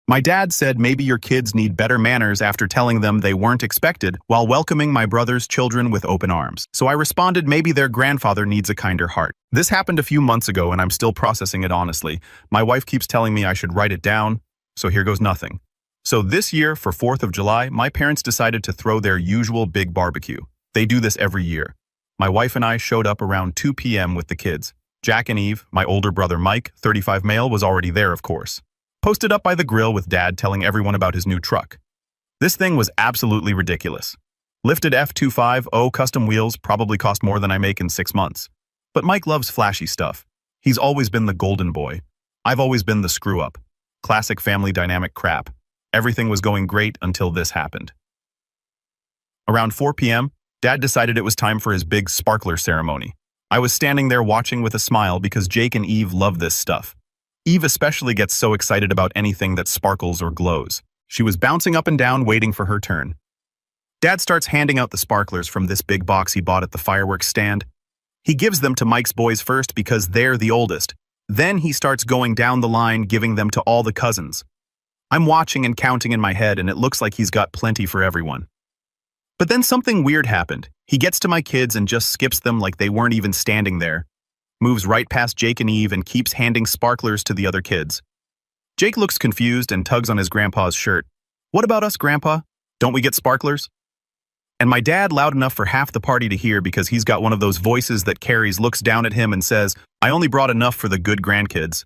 My dad said maybe your kids need better manners after telling them they weren't expected while welcoming my brother's children with open arms. So I responded maybe their grandfather needs a kinder heart. This happened a few months ago and I'm still processing it honestly. My wife keeps telling me I should write it down, so here goes nothing. So this year, for 4th of July, my parents decided to throw their usual big barbecue. They do this every year. My wife and I showed up around 2 p.m. with the kids. Jack and Eve, my older brother Mike, 35 male, was already there, of course. Posted up by the grill with Dad telling everyone about his new truck. This thing was absolutely ridiculous. Lifted F250 custom wheels probably cost more than I make in 6 months. But Mike loves flashy stuff. He's always been the golden boy. I've always been the screw-up. Classic family dynamic crap. Everything was going great until this happened. Around 4 p.m., Dad decided it was time for his big sparkler ceremony. I was standing there watching with a smile because Jake and Eve love this stuff. Eve especially gets so excited about anything that sparkles or glows. She was bouncing up and down waiting for her turn. Dad starts handing out the sparklers from this big box he bought at the fireworks stand. He gives them to Mike's boys first because they're the oldest. Then he starts going down the line giving them to all the cousins. I'm watching and counting in my head and it looks like he's got plenty for everyone. But then something weird happened. He gets to my kids and just skips them like they weren't even standing there. Moves right past Jake and Eve and keeps handing sparklers to the other kids. Jake looks confused and tugs on his grandpa's shirt. "What about us, Grandpa? Don't we get sparklers?" And my dad, loud enough for half the party to hear because he's got one of those voices that carries, looks down at him and says, "I only brought enough for the good grandkids.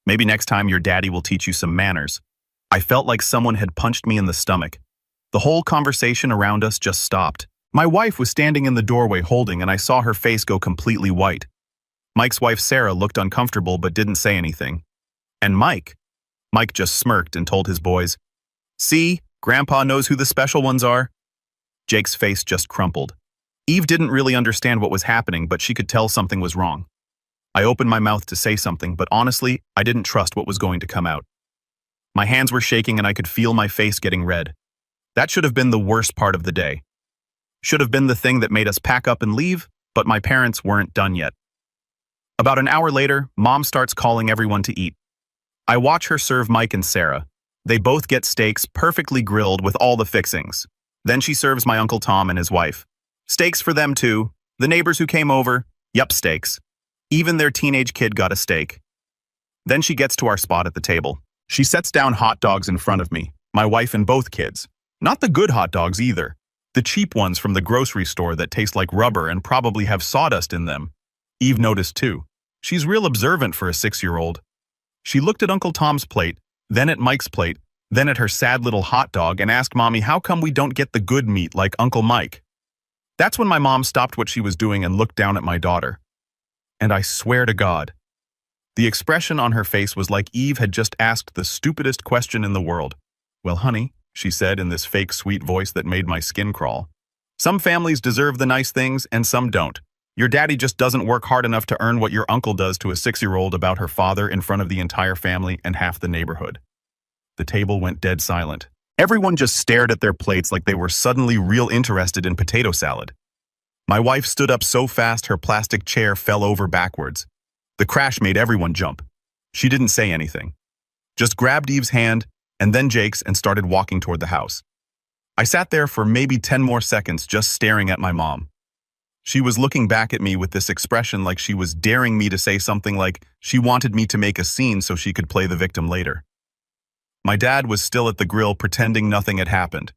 Maybe next time your daddy will teach you some manners." I felt like someone had punched me in the stomach. The whole conversation around us just stopped. My wife was standing in the doorway holding and I saw her face go completely white. Mike's wife Sarah looked uncomfortable but didn't say anything. And Mike just smirked and told his boys, "See, Grandpa knows who the special ones are." Jake's face just crumpled. Eve didn't really understand what was happening, but she could tell something was wrong. I opened my mouth to say something, but honestly, I didn't trust what was going to come out. My hands were shaking and I could feel my face getting red. That should have been the worst part of the day. Should have been the thing that made us pack up and leave, but my parents weren't done yet. About an hour later, Mom starts calling everyone to eat. I watch her serve Mike and Sarah. They both get steaks perfectly grilled with all the fixings. Then she serves my Uncle Tom and his wife. Steaks for them too. The neighbors who came over, yup, steaks. Even their teenage kid got a steak. Then she gets to our spot at the table. She sets down hot dogs in front of me, my wife and both kids. Not the good hot dogs either. The cheap ones from the grocery store that taste like rubber and probably have sawdust in them. Eve noticed too. She's real observant for a 6-year-old. She looked at Uncle Tom's plate, then at Mike's plate, then at her sad little hot dog and asked Mommy how come we don't get the good meat like Uncle Mike. That's when my mom stopped what she was doing and looked down at my daughter. And I swear to God, the expression on her face was like Eve had just asked the stupidest question in the world. "Well, honey," she said in this fake sweet voice that made my skin crawl. "Some families deserve the nice things and some don't. Your daddy just doesn't work hard enough to earn what your uncle does to a 6-year-old about her father in front of the entire family and half the neighborhood." The table went dead silent. Everyone just stared at their plates like they were suddenly real interested in potato salad. My wife stood up so fast her plastic chair fell over backwards. The crash made everyone jump. She didn't say anything. Just grabbed Eve's hand and then Jake's and started walking toward the house. I sat there for maybe 10 more seconds just staring at my mom. She was looking back at me with this expression like she was daring me to say something like she wanted me to make a scene so she could play the victim later. My dad was still at the grill pretending nothing had happened.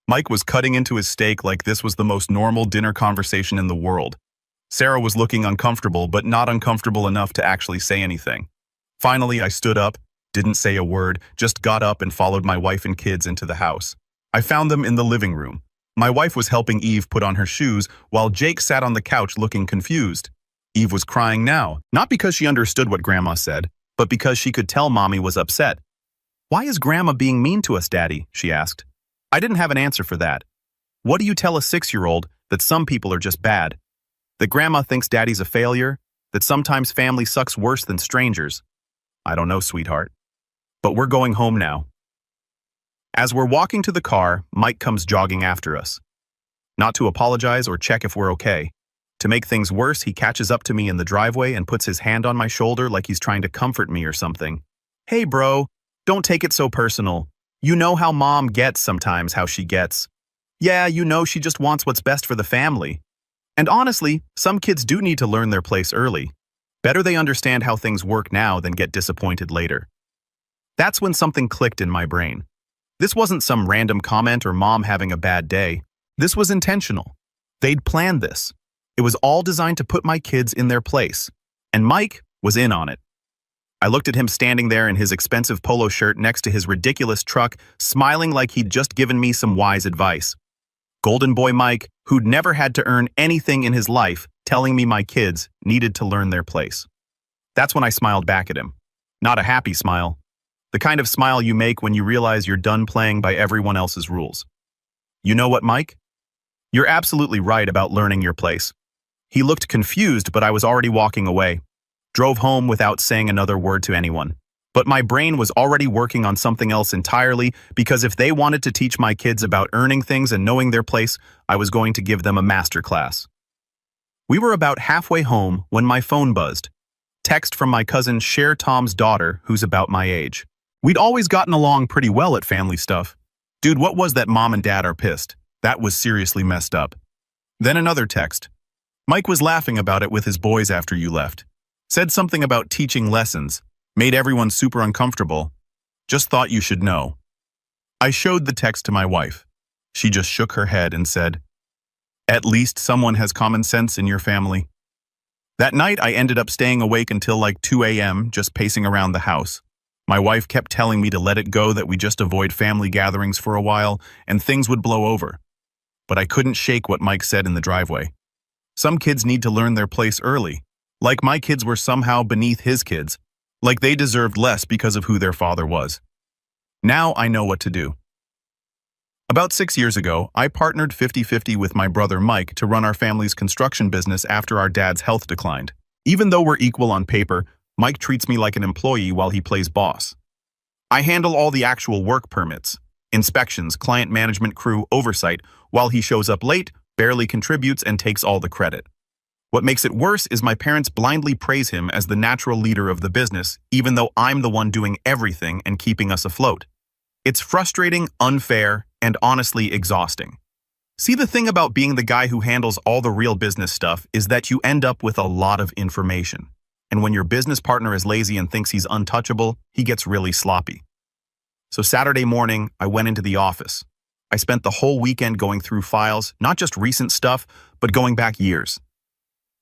Mike was cutting into his steak like this was the most normal dinner conversation in the world. Sarah was looking uncomfortable, but not uncomfortable enough to actually say anything. Finally, I stood up, didn't say a word, just got up and followed my wife and kids into the house. I found them in the living room. My wife was helping Eve put on her shoes while Jake sat on the couch looking confused. Eve was crying now, not because she understood what Grandma said, but because she could tell Mommy was upset. "Why is Grandma being mean to us, Daddy?" she asked. I didn't have an answer for that. What do you tell a 6-year-old that some people are just bad? That Grandma thinks Daddy's a failure? That sometimes family sucks worse than strangers? I don't know, sweetheart. But we're going home now. As we're walking to the car, Mike comes jogging after us. Not to apologize or check if we're okay. To make things worse, he catches up to me in the driveway and puts his hand on my shoulder like he's trying to comfort me or something. "Hey, bro, Don't take it so personal. You know how mom gets sometimes how she gets. Yeah, you know she just wants what's best for the family. And honestly, some kids do need to learn their place early. Better they understand how things work now than get disappointed later. That's when something clicked in my brain. This wasn't some random comment or mom having a bad day. This was intentional. They'd planned this. It was all designed to put my kids in their place. And Mike was in on it. I looked at him standing there in his expensive polo shirt next to his ridiculous truck, smiling like he'd just given me some wise advice. Golden boy Mike, who'd never had to earn anything in his life, telling me my kids needed to learn their place. That's when I smiled back at him. Not a happy smile. The kind of smile you make when you realize you're done playing by everyone else's rules. You know what, Mike? You're absolutely right about learning your place. He looked confused, but I was already walking away. Drove home without saying another word to anyone. But my brain was already working on something else entirely, because if they wanted to teach my kids about earning things and knowing their place, I was going to give them a masterclass. We were about halfway home when my phone buzzed. Text from my cousin Cher Tom's daughter, who's about my age. We'd always gotten along pretty well at family stuff. Dude, what was that mom and dad are pissed? That was seriously messed up. Then another text. Mike was laughing about it with his boys after you left. Said something about teaching lessons. Made everyone super uncomfortable. Just thought you should know. I showed the text to my wife. She just shook her head and said, "At least someone has common sense in your family." That night, I ended up staying awake until like 2 a.m., just pacing around the house. My wife kept telling me to let it go, that we just avoid family gatherings for a while and things would blow over. But I couldn't shake what Mike said in the driveway. Some kids need to learn their place early. Like my kids were somehow beneath his kids. Like they deserved less because of who their father was. Now I know what to do. About 6 years ago, I partnered 50-50 with my brother Mike to run our family's construction business after our dad's health declined. Even though we're equal on paper, Mike treats me like an employee while he plays boss. I handle all the actual work permits, inspections, client management, crew oversight, while he shows up late, barely contributes, and takes all the credit. What makes it worse is my parents blindly praise him as the natural leader of the business, even though I'm the one doing everything and keeping us afloat. It's frustrating, unfair, and honestly exhausting. See, the thing about being the guy who handles all the real business stuff is that you end up with a lot of information. And when your business partner is lazy and thinks he's untouchable, he gets really sloppy. So Saturday morning, I went into the office. I spent the whole weekend going through files, not just recent stuff, but going back years.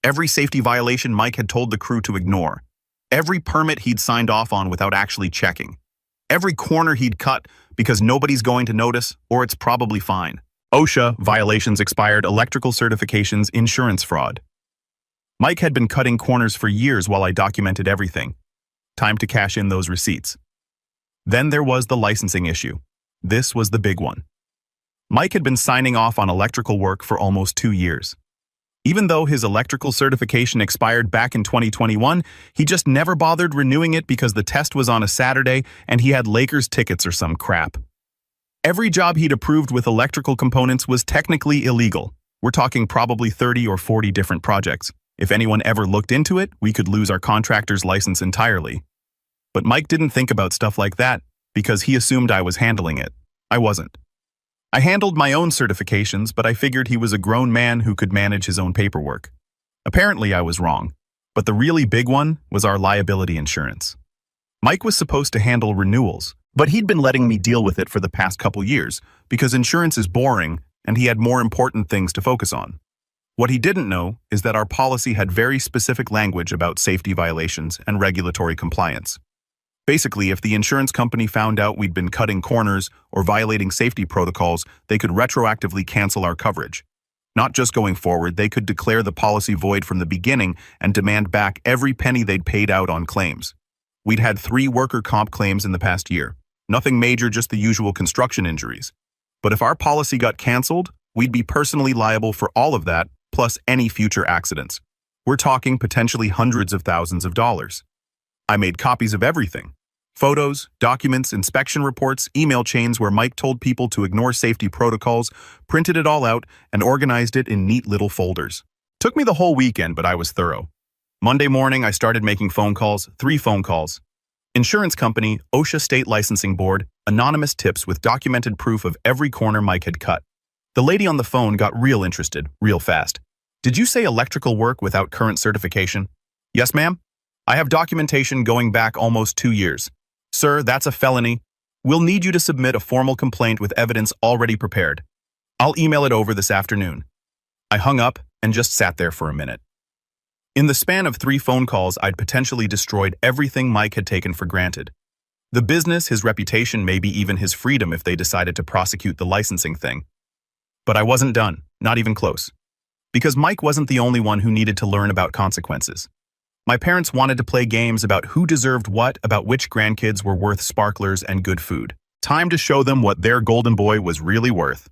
Every safety violation Mike had told the crew to ignore. Every permit he'd signed off on without actually checking. Every corner he'd cut because nobody's going to notice, or it's probably fine. OSHA, violations, expired electrical certifications, insurance fraud. Mike had been cutting corners for years while I documented everything. Time to cash in those receipts. Then there was the licensing issue. This was the big one. Mike had been signing off on electrical work for almost 2 years. Even though his electrical certification expired back in 2021, he just never bothered renewing it because the test was on a Saturday and he had Lakers tickets or some crap. Every job he'd approved with electrical components was technically illegal. We're talking probably 30 or 40 different projects. If anyone ever looked into it, we could lose our contractor's license entirely. But Mike didn't think about stuff like that because he assumed I was handling it. I wasn't. I handled my own certifications, but I figured he was a grown man who could manage his own paperwork. Apparently I was wrong, but the really big one was our liability insurance. Mike was supposed to handle renewals, but he'd been letting me deal with it for the past couple years because insurance is boring and he had more important things to focus on. What he didn't know is that our policy had very specific language about safety violations and regulatory compliance. Basically, if the insurance company found out we'd been cutting corners or violating safety protocols, they could retroactively cancel our coverage. Not just going forward, they could declare the policy void from the beginning and demand back every penny they'd paid out on claims. We'd had 3 worker comp claims in the past year. Nothing major, just the usual construction injuries. But if our policy got canceled, we'd be personally liable for all of that, plus any future accidents. We're talking potentially hundreds of thousands of dollars. I made copies of everything. Photos, documents, inspection reports, email chains where Mike told people to ignore safety protocols, printed it all out, and organized it in neat little folders. Took me the whole weekend, but I was thorough. Monday morning, I started making phone calls, 3 phone calls. Insurance company, OSHA State Licensing Board, anonymous tips with documented proof of every corner Mike had cut. The lady on the phone got real interested, real fast. Did you say electrical work without current certification? Yes, ma'am. I have documentation going back almost 2 years. Sir, that's a felony. We'll need you to submit a formal complaint with evidence already prepared. I'll email it over this afternoon. I hung up and just sat there for a minute. In the span of 3 phone calls, I'd potentially destroyed everything Mike had taken for granted. The business, his reputation, maybe even his freedom if they decided to prosecute the licensing thing. But I wasn't done, not even close. Because Mike wasn't the only one who needed to learn about consequences. My parents wanted to play games about who deserved what, about which grandkids were worth sparklers and good food. Time to show them what their golden boy was really worth.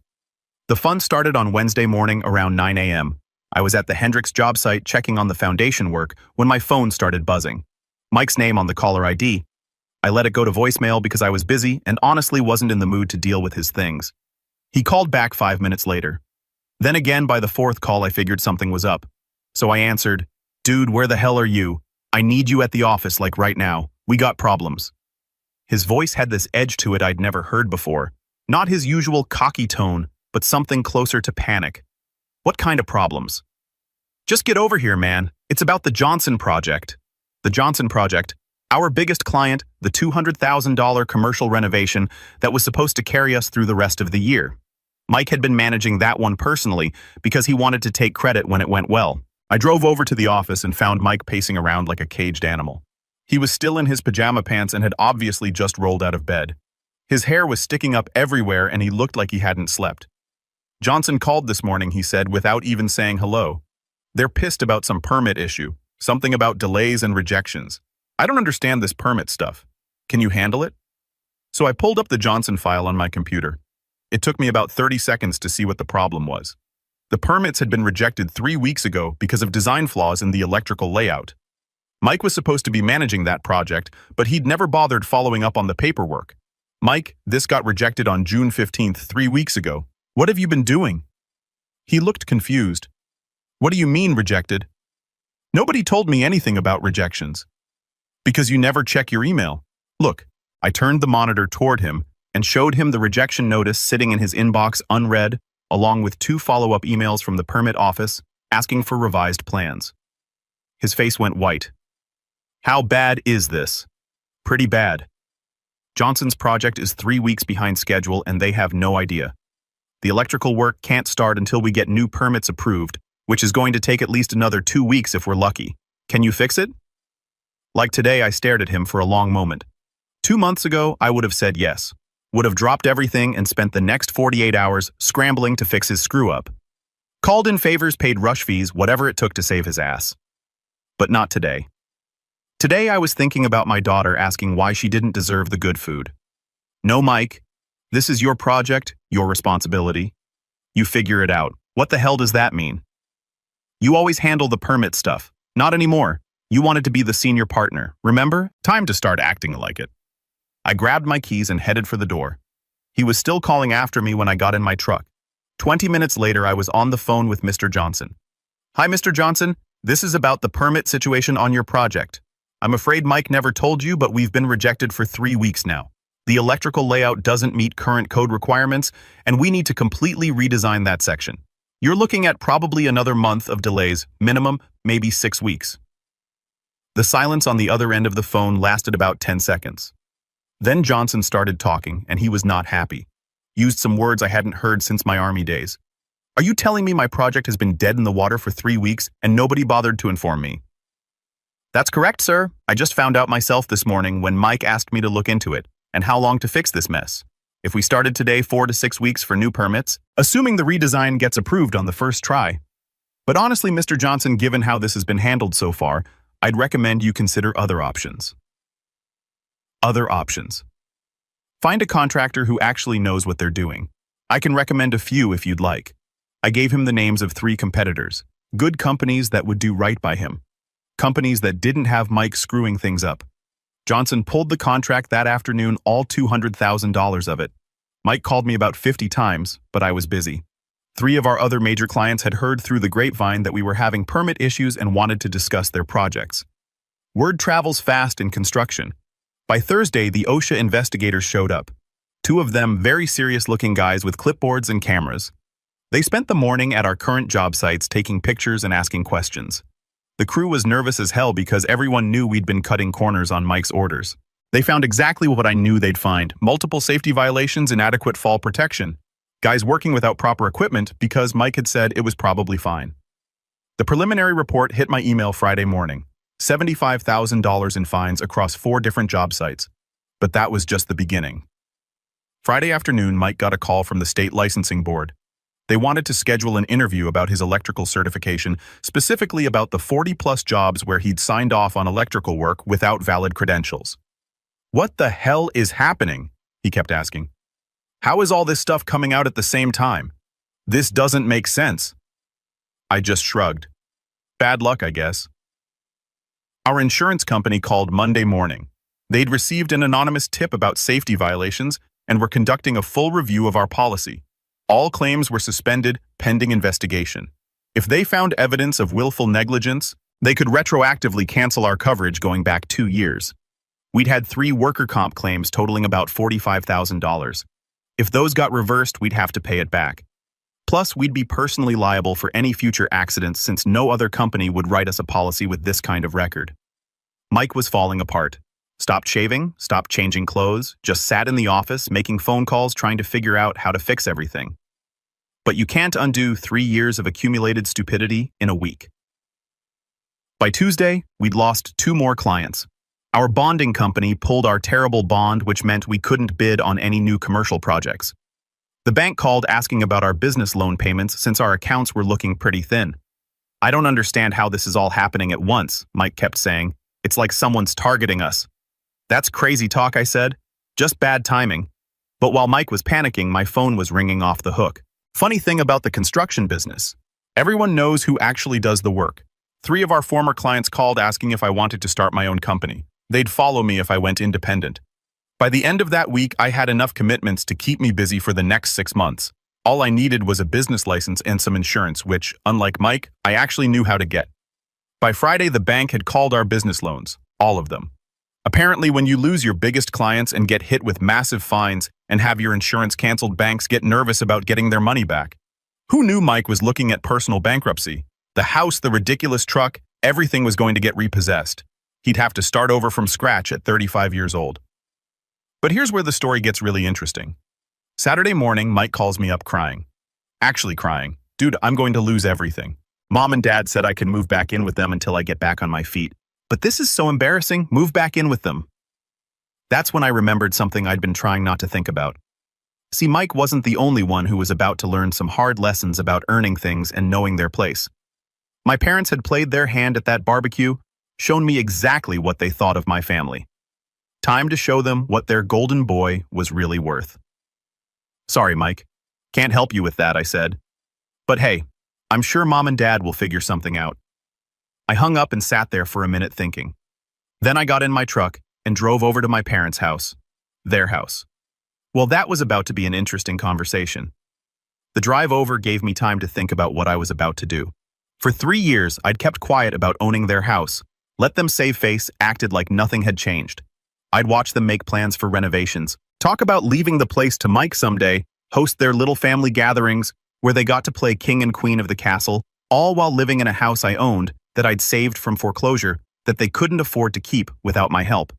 The fun started on Wednesday morning around 9 a.m. I was at the Hendricks job site checking on the foundation work when my phone started buzzing. Mike's name on the caller ID. I let it go to voicemail because I was busy and honestly wasn't in the mood to deal with his things. He called back 5 minutes later. Then again, by the 4th call, I figured something was up. So I answered, "Dude, where the hell are you? I need you at the office like right now. We got problems." His voice had this edge to it I'd never heard before. Not his usual cocky tone, but something closer to panic. What kind of problems? Just get over here, man. It's about the Johnson project. The Johnson project, our biggest client, the $200,000 commercial renovation that was supposed to carry us through the rest of the year. Mike had been managing that one personally because he wanted to take credit when it went well. I drove over to the office and found Mike pacing around like a caged animal. He was still in his pajama pants and had obviously just rolled out of bed. His hair was sticking up everywhere and he looked like he hadn't slept. Johnson called this morning, he said, without even saying hello. They're pissed about some permit issue, something about delays and rejections. I don't understand this permit stuff. Can you handle it? So I pulled up the Johnson file on my computer. It took me about 30 seconds to see what the problem was. The permits had been rejected 3 weeks ago because of design flaws in the electrical layout. Mike was supposed to be managing that project, but he'd never bothered following up on the paperwork. Mike, this got rejected on June 15th, 3 weeks ago. What have you been doing? He looked confused. What do you mean rejected? Nobody told me anything about rejections. Because you never check your email. Look, I turned the monitor toward him and showed him the rejection notice sitting in his inbox unread, along with 2 follow-up emails from the permit office asking for revised plans. His face went white. How bad is this? Pretty bad. Johnson's project is 3 weeks behind schedule and they have no idea. The electrical work can't start until we get new permits approved, which is going to take at least another 2 weeks if we're lucky. Can you fix it? Like today, I stared at him for a long moment. 2 months ago, I would have said yes. Would have dropped everything and spent the next 48 hours scrambling to fix his screw-up. Called in favors, paid rush fees, whatever it took to save his ass. But not today. Today, I was thinking about my daughter asking why she didn't deserve the good food. No, Mike. This is your project, your responsibility. You figure it out. What the hell does that mean? You always handle the permit stuff. Not anymore. You wanted to be the senior partner, remember? Time to start acting like it. I grabbed my keys and headed for the door. He was still calling after me when I got in my truck. 20 minutes later, I was on the phone with Mr. Johnson. Hi, Mr. Johnson. This is about the permit situation on your project. I'm afraid Mike never told you, but we've been rejected for 3 weeks now. The electrical layout doesn't meet current code requirements, and we need to completely redesign that section. You're looking at probably another month of delays, minimum, maybe 6 weeks. The silence on the other end of the phone lasted about 10 seconds. Then Johnson started talking, and he was not happy. Used some words I hadn't heard since my army days. Are you telling me my project has been dead in the water for 3 weeks and nobody bothered to inform me? That's correct, sir. I just found out myself this morning when Mike asked me to look into it. And how long to fix this mess? If we started today, 4 to 6 weeks for new permits, assuming the redesign gets approved on the first try. But honestly, Mr. Johnson, given how this has been handled so far, I'd recommend you consider other options. Other options. Find a contractor who actually knows what they're doing. I can recommend a few if you'd like. I gave him the names of 3 competitors, good companies that would do right by him. Companies that didn't have Mike screwing things up. Johnson pulled the contract that afternoon, all $200,000 of it. Mike called me about 50 times, but I was busy. 3 of our other major clients had heard through the grapevine that we were having permit issues and wanted to discuss their projects. Word travels fast in construction. By Thursday, the OSHA investigators showed up. Two of them very serious-looking guys with clipboards and cameras. They spent the morning at our current job sites taking pictures and asking questions. The crew was nervous as hell because everyone knew we'd been cutting corners on Mike's orders. They found exactly what I knew they'd find: multiple safety violations, inadequate fall protection, guys working without proper equipment because Mike had said it was probably fine. The preliminary report hit my email Friday morning: $75,000 in fines across 4 different job sites. But that was just the beginning. Friday afternoon, Mike got a call from the state licensing board. They wanted to schedule an interview about his electrical certification, specifically about the 40-plus jobs where he'd signed off on electrical work without valid credentials. "What the hell is happening?" he kept asking. "How is all this stuff coming out at the same time? This doesn't make sense." I just shrugged. Bad luck, I guess. Our insurance company called Monday morning. They'd received an anonymous tip about safety violations and were conducting a full review of our policy. All claims were suspended pending investigation. If they found evidence of willful negligence, they could retroactively cancel our coverage going back 2 years. We'd had 3 worker comp claims totaling about $45,000. If those got reversed, we'd have to pay it back. Plus, we'd be personally liable for any future accidents since no other company would write us a policy with this kind of record. Mike was falling apart. Stopped shaving, stopped changing clothes, just sat in the office making phone calls trying to figure out how to fix everything. But you can't undo 3 years of accumulated stupidity in a week. By Tuesday, we'd lost 2 more clients. Our bonding company pulled our terrible bond, which meant we couldn't bid on any new commercial projects. The bank called asking about our business loan payments since our accounts were looking pretty thin. "I don't understand how this is all happening at once," Mike kept saying. "It's like someone's targeting us." "That's crazy talk," I said. "Just bad timing." But while Mike was panicking, my phone was ringing off the hook. Funny thing about the construction business: everyone knows who actually does the work. 3 of our former clients called asking if I wanted to start my own company. They'd follow me if I went independent. By the end of that week, I had enough commitments to keep me busy for the next 6 months. All I needed was a business license and some insurance, which, unlike Mike, I actually knew how to get. By Friday, the bank had called our business loans, all of them. Apparently, when you lose your biggest clients and get hit with massive fines and have your insurance canceled, banks get nervous about getting their money back. Who knew Mike was looking at personal bankruptcy? The house, the ridiculous truck, everything was going to get repossessed. He'd have to start over from scratch at 35 years old. But here's where the story gets really interesting. Saturday morning, Mike calls me up crying. Actually crying. "Dude, I'm going to lose everything. Mom and Dad said I can move back in with them until I get back on my feet. But this is so embarrassing. Move back in with them." That's when I remembered something I'd been trying not to think about. See, Mike wasn't the only one who was about to learn some hard lessons about earning things and knowing their place. My parents had played their hand at that barbecue, shown me exactly what they thought of my family. Time to show them what their golden boy was really worth. "Sorry, Mike. Can't help you with that," I said. "But hey, I'm sure Mom and Dad will figure something out." I hung up and sat there for a minute thinking. Then I got in my truck and drove over to my parents' house. Their house. Well, that was about to be an interesting conversation. The drive over gave me time to think about what I was about to do. For 3 years, I'd kept quiet about owning their house, let them save face, acted like nothing had changed. I'd watch them make plans for renovations, talk about leaving the place to Mike someday, host their little family gatherings where they got to play king and queen of the castle, all while living in a house I owned that I'd saved from foreclosure that they couldn't afford to keep without my help.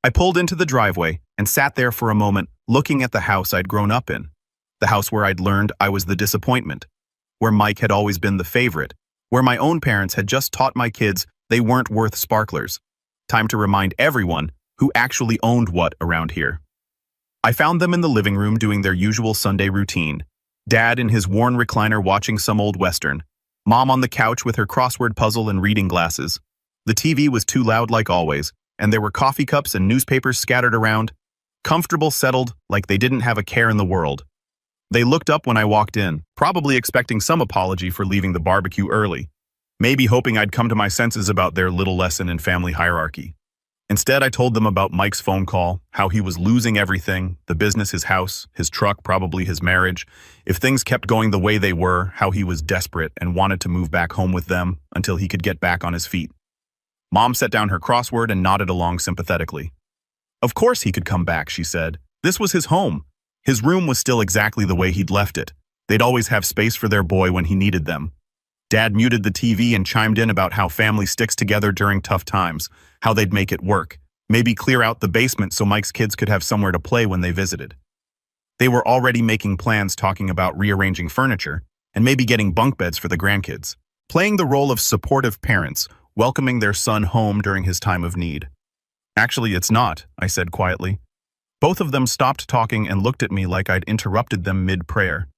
I pulled into the driveway and sat there for a moment looking at the house I'd grown up in, the house where I'd learned I was the disappointment, where Mike had always been the favorite, where my own parents had just taught my kids they weren't worth sparklers. Time to remind everyone who actually owned what around here. I found them in the living room doing their usual Sunday routine. Dad in his worn recliner watching some old Western. Mom on the couch with her crossword puzzle and reading glasses. The TV was too loud like always, and there were coffee cups and newspapers scattered around. Comfortable, settled, like they didn't have a care in the world. They looked up when I walked in, probably expecting some apology for leaving the barbecue early. Maybe hoping I'd come to my senses about their little lesson in family hierarchy. Instead, I told them about Mike's phone call, how he was losing everything, the business, his house, his truck, probably his marriage. If things kept going the way they were, how he was desperate and wanted to move back home with them until he could get back on his feet. Mom set down her crossword and nodded along sympathetically. Of course he could come back, she said. This was his home. His room was still exactly the way he'd left it. They'd always have space for their boy when he needed them. Dad muted the TV and chimed in about how family sticks together during tough times, how they'd make it work, maybe clear out the basement so Mike's kids could have somewhere to play when they visited. They were already making plans, talking about rearranging furniture and maybe getting bunk beds for the grandkids, playing the role of supportive parents, welcoming their son home during his time of need. Actually, it's not, I said quietly. Both of them stopped talking and looked at me like I'd interrupted them mid-prayer.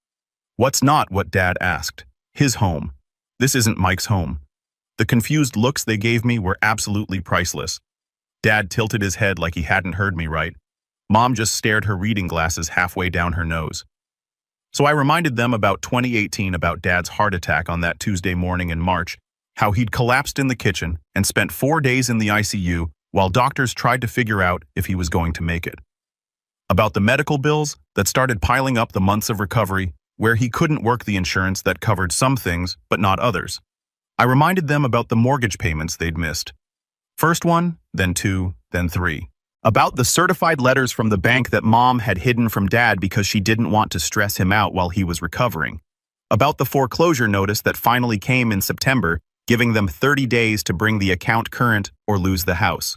What's not? What Dad asked. His home. This isn't Mike's home. The confused looks they gave me were absolutely priceless. Dad tilted his head like he hadn't heard me right. Mom just stared her reading glasses halfway down her nose. So I reminded them about 2018, about Dad's heart attack on that Tuesday morning in March, how he'd collapsed in the kitchen and spent 4 days in the ICU while doctors tried to figure out if he was going to make it. About the medical bills that started piling up, the months of recovery, where he couldn't work the insurance that covered some things but not others. I reminded them about the mortgage payments they'd missed. First one, then two, then three. About the certified letters from the bank that Mom had hidden from Dad because she didn't want to stress him out while he was recovering. About the foreclosure notice that finally came in September, giving them 30 days to bring the account current or lose the house.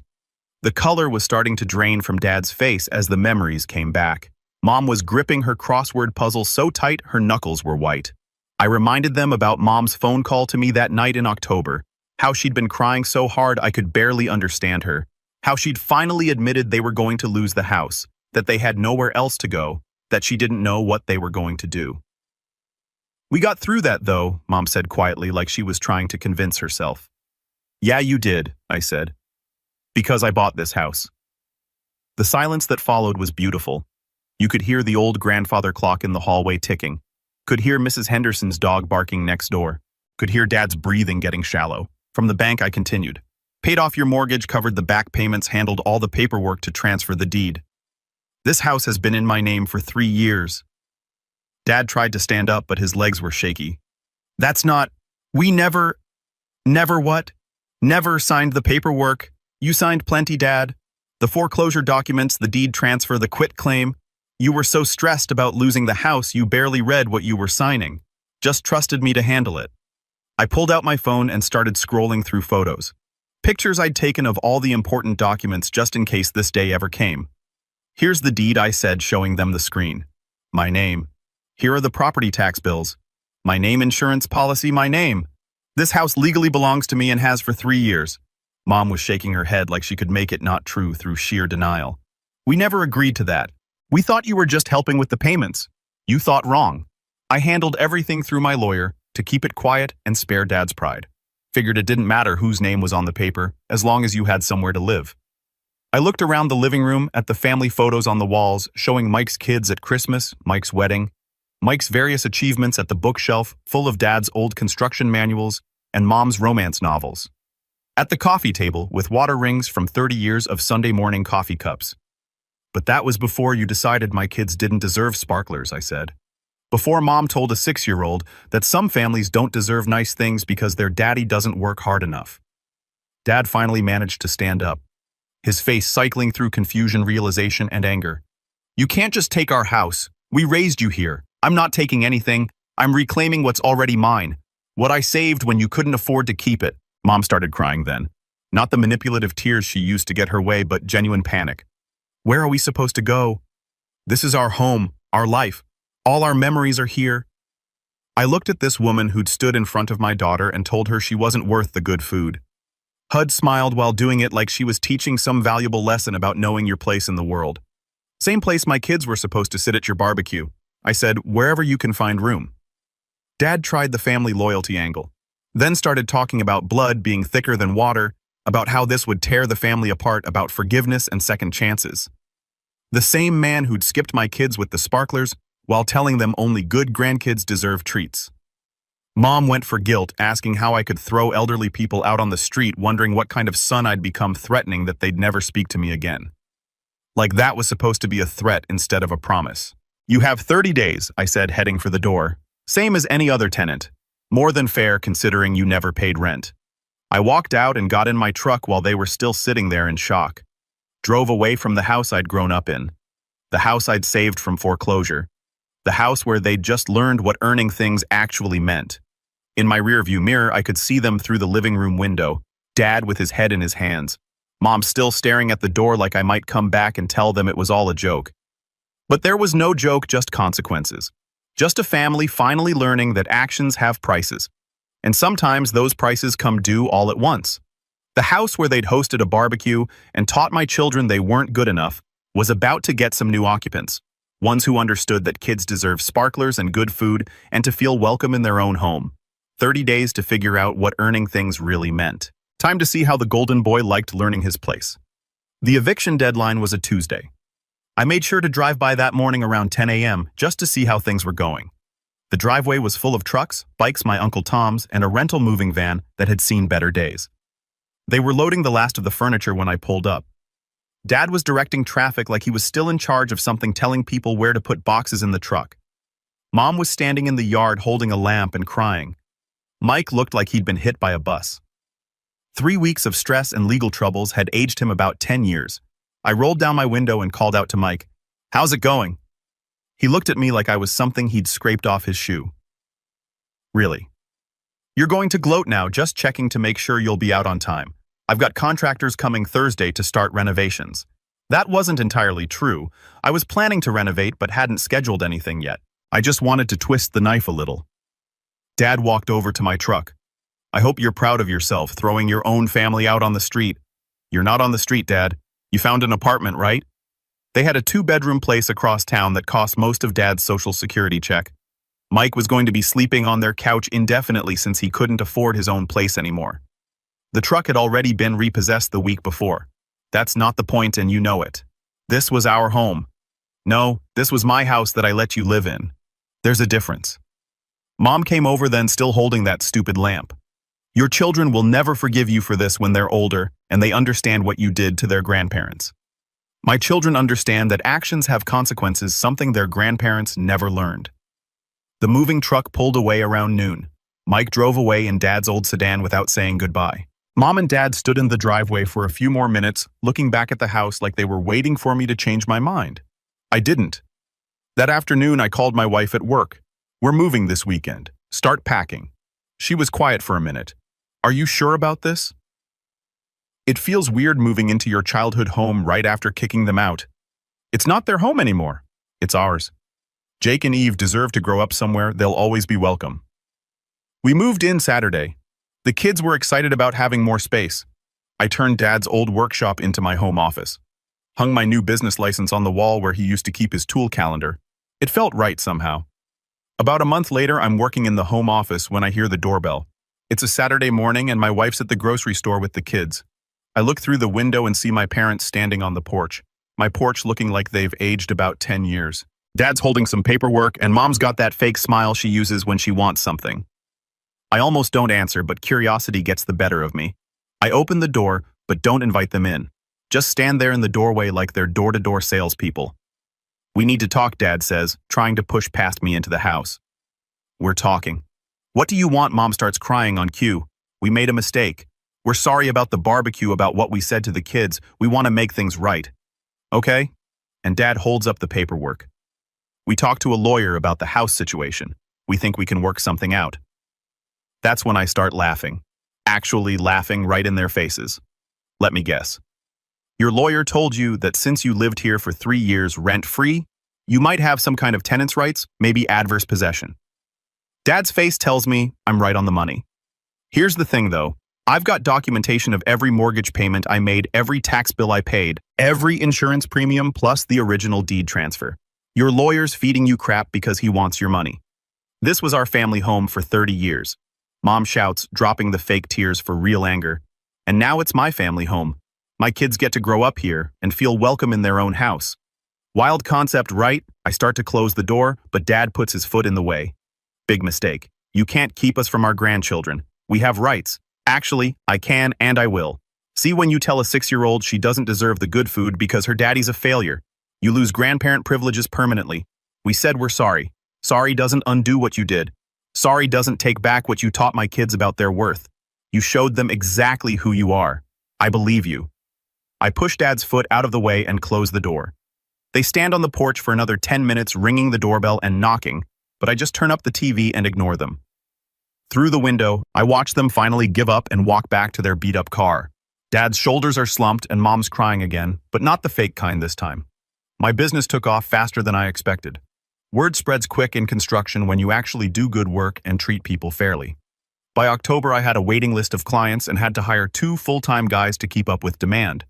The color was starting to drain from Dad's face as the memories came back. Mom was gripping her crossword puzzle so tight her knuckles were white. I reminded them about Mom's phone call to me that night in October, how she'd been crying so hard I could barely understand her, how she'd finally admitted they were going to lose the house, that they had nowhere else to go, that she didn't know what they were going to do. We got through that, though, Mom said quietly, like she was trying to convince herself. Yeah, you did, I said. Because I bought this house. The silence that followed was beautiful. You could hear the old grandfather clock in the hallway ticking, could hear Mrs. Henderson's dog barking next door, could hear Dad's breathing getting shallow. From the bank, I continued. Paid off your mortgage, covered the back payments, handled all the paperwork to transfer the deed. This house has been in my name for 3 years. Dad tried to stand up, but his legs were shaky. That's not... We never what? Never signed the paperwork. You signed plenty, Dad. The foreclosure documents, the deed transfer, the quitclaim. You were so stressed about losing the house you barely read what you were signing. Just trusted me to handle it. I pulled out my phone and started scrolling through photos. Pictures I'd taken of all the important documents just in case this day ever came. Here's the deed, I said, showing them the screen. My name. Here are the property tax bills. My name, insurance policy, my name. This house legally belongs to me and has for 3 years. Mom was shaking her head like she could make it not true through sheer denial. We never agreed to that. We thought you were just helping with the payments. You thought wrong. I handled everything through my lawyer to keep it quiet and spare Dad's pride. Figured it didn't matter whose name was on the paper, as long as you had somewhere to live. I looked around the living room at the family photos on the walls, showing Mike's kids at Christmas, Mike's wedding, Mike's various achievements at the bookshelf full of Dad's old construction manuals and Mom's romance novels. At the coffee table with water rings from 30 years of Sunday morning coffee cups. But that was before you decided my kids didn't deserve sparklers, I said. Before Mom told a 6-year-old that some families don't deserve nice things because their daddy doesn't work hard enough. Dad finally managed to stand up, his face cycling through confusion, realization, and anger. You can't just take our house. We raised you here. I'm not taking anything. I'm reclaiming what's already mine. What I saved when you couldn't afford to keep it. Mom started crying then. Not the manipulative tears she used to get her way, but genuine panic. Where are we supposed to go? This is our home, our life. All our memories are here. I looked at this woman who'd stood in front of my daughter and told her she wasn't worth the good food. Hud smiled while doing it like she was teaching some valuable lesson about knowing your place in the world. Same place my kids were supposed to sit at your barbecue. I said, wherever you can find room. Dad tried the family loyalty angle, then started talking about blood being thicker than water, about how this would tear the family apart, about forgiveness and second chances. The same man who'd skipped my kids with the sparklers while telling them only good grandkids deserve treats. Mom went for guilt, asking how I could throw elderly people out on the street, wondering what kind of son I'd become, threatening that they'd never speak to me again. Like that was supposed to be a threat instead of a promise. You have 30 days, I said, heading for the door. Same as any other tenant. More than fair considering you never paid rent. I walked out and got in my truck while they were still sitting there in shock. Drove away from the house I'd grown up in. The house I'd saved from foreclosure. The house where they'd just learned what earning things actually meant. In my rearview mirror, I could see them through the living room window, Dad with his head in his hands, Mom still staring at the door like I might come back and tell them it was all a joke. But there was no joke, just consequences. Just a family finally learning that actions have prices. And sometimes those prices come due all at once. The house where they'd hosted a barbecue and taught my children they weren't good enough was about to get some new occupants. Ones who understood that kids deserve sparklers and good food and to feel welcome in their own home. 30 days to figure out what earning things really meant. Time to see how the golden boy liked learning his place. The eviction deadline was a Tuesday. I made sure to drive by that morning around 10 a.m. just to see how things were going. The driveway was full of trucks, bikes my Uncle Tom's, and a rental moving van that had seen better days. They were loading the last of the furniture when I pulled up. Dad was directing traffic like he was still in charge of something, telling people where to put boxes in the truck. Mom was standing in the yard holding a lamp and crying. Mike looked like he'd been hit by a bus. 3 weeks of stress and legal troubles had aged him about 10 years. I rolled down my window and called out to Mike, "How's it going?" He looked at me like I was something he'd scraped off his shoe. "Really? You're going to gloat now, just checking to make sure you'll be out on time. I've got contractors coming Thursday to start renovations." That wasn't entirely true. I was planning to renovate but hadn't scheduled anything yet. I just wanted to twist the knife a little. Dad walked over to my truck. "I hope you're proud of yourself, throwing your own family out on the street." "You're not on the street, Dad. You found an apartment, right?" They had a 2-bedroom place across town that cost most of Dad's Social Security check. Mike was going to be sleeping on their couch indefinitely since he couldn't afford his own place anymore. The truck had already been repossessed the week before. That's not the point, and you know it. This was our home. No, this was my house that I let you live in. There's a difference. Mom came over then, still holding that stupid lamp. "Your children will never forgive you for this when they're older and they understand what you did to their grandparents. My children understand that actions have consequences, something their grandparents never learned." The moving truck pulled away around noon. Mike drove away in Dad's old sedan without saying goodbye. Mom and Dad stood in the driveway for a few more minutes, looking back at the house like they were waiting for me to change my mind. I didn't. That afternoon, I called my wife at work. "We're moving this weekend. Start packing." She was quiet for a minute. "Are you sure about this?" "It feels weird moving into your childhood home right after kicking them out." "It's not their home anymore. It's ours. Jake and Eve deserve to grow up somewhere. They'll always be welcome." We moved in Saturday. The kids were excited about having more space. I turned Dad's old workshop into my home office. Hung my new business license on the wall where he used to keep his tool calendar. It felt right somehow. About a month later, I'm working in the home office when I hear the doorbell. It's a Saturday morning and my wife's at the grocery store with the kids. I look through the window and see my parents standing on the porch. My porch looking like they've aged about 10 years. Dad's holding some paperwork and Mom's got that fake smile she uses when she wants something. I almost don't answer, but curiosity gets the better of me. I open the door, but don't invite them in. Just stand there in the doorway like they're door-to-door salespeople. "We need to talk," Dad says, trying to push past me into the house. We're talking. "What do you want?" Mom starts crying on cue. "We made a mistake. We're sorry about the barbecue, about what we said to the kids. We want to make things right." "Okay." And Dad holds up the paperwork. "We talked to a lawyer about the house situation. We think we can work something out." That's when I start laughing. Actually laughing right in their faces. "Let me guess. Your lawyer told you that since you lived here for 3 years rent-free, you might have some kind of tenants' rights, maybe adverse possession." Dad's face tells me I'm right on the money. Here's the thing, though. I've got documentation of every mortgage payment I made, every tax bill I paid, every insurance premium, plus the original deed transfer. Your lawyer's feeding you crap because he wants your money. This was our family home for 30 years. Mom shouts, dropping the fake tears for real anger. And now it's my family home. My kids get to grow up here and feel welcome in their own house. Wild concept, right? I start to close the door, but Dad puts his foot in the way. "Big mistake. You can't keep us from our grandchildren. We have rights. Actually, I can and I will. See when you tell a 6-year-old she doesn't deserve the good food because her daddy's a failure. You lose grandparent privileges permanently. We said we're sorry. Sorry doesn't undo what you did. Sorry doesn't take back what you taught my kids about their worth. You showed them exactly who you are. I believe you." I push Dad's foot out of the way and close the door. They stand on the porch for another 10 minutes, ringing the doorbell and knocking, but I just turn up the TV and ignore them. Through the window, I watch them finally give up and walk back to their beat-up car. Dad's shoulders are slumped and Mom's crying again, but not the fake kind this time. My business took off faster than I expected. Word spreads quick in construction when you actually do good work and treat people fairly. By October, I had a waiting list of clients and had to hire 2 full-time guys to keep up with demand.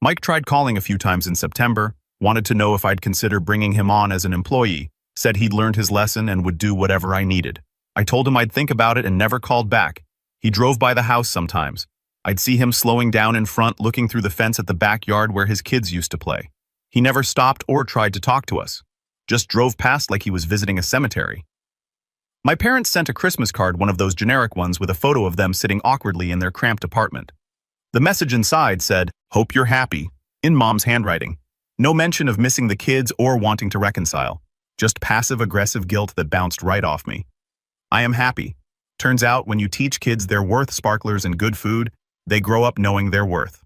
Mike tried calling a few times in September, wanted to know if I'd consider bringing him on as an employee, said he'd learned his lesson and would do whatever I needed. I told him I'd think about it and never called back. He drove by the house sometimes. I'd see him slowing down in front, looking through the fence at the backyard where his kids used to play. He never stopped or tried to talk to us. Just drove past like he was visiting a cemetery. My parents sent a Christmas card, one of those generic ones with a photo of them sitting awkwardly in their cramped apartment. The message inside said, "Hope you're happy," in Mom's handwriting. No mention of missing the kids or wanting to reconcile. Just passive-aggressive guilt that bounced right off me. I am happy. Turns out when you teach kids they're worth sparklers and good food, they grow up knowing their worth.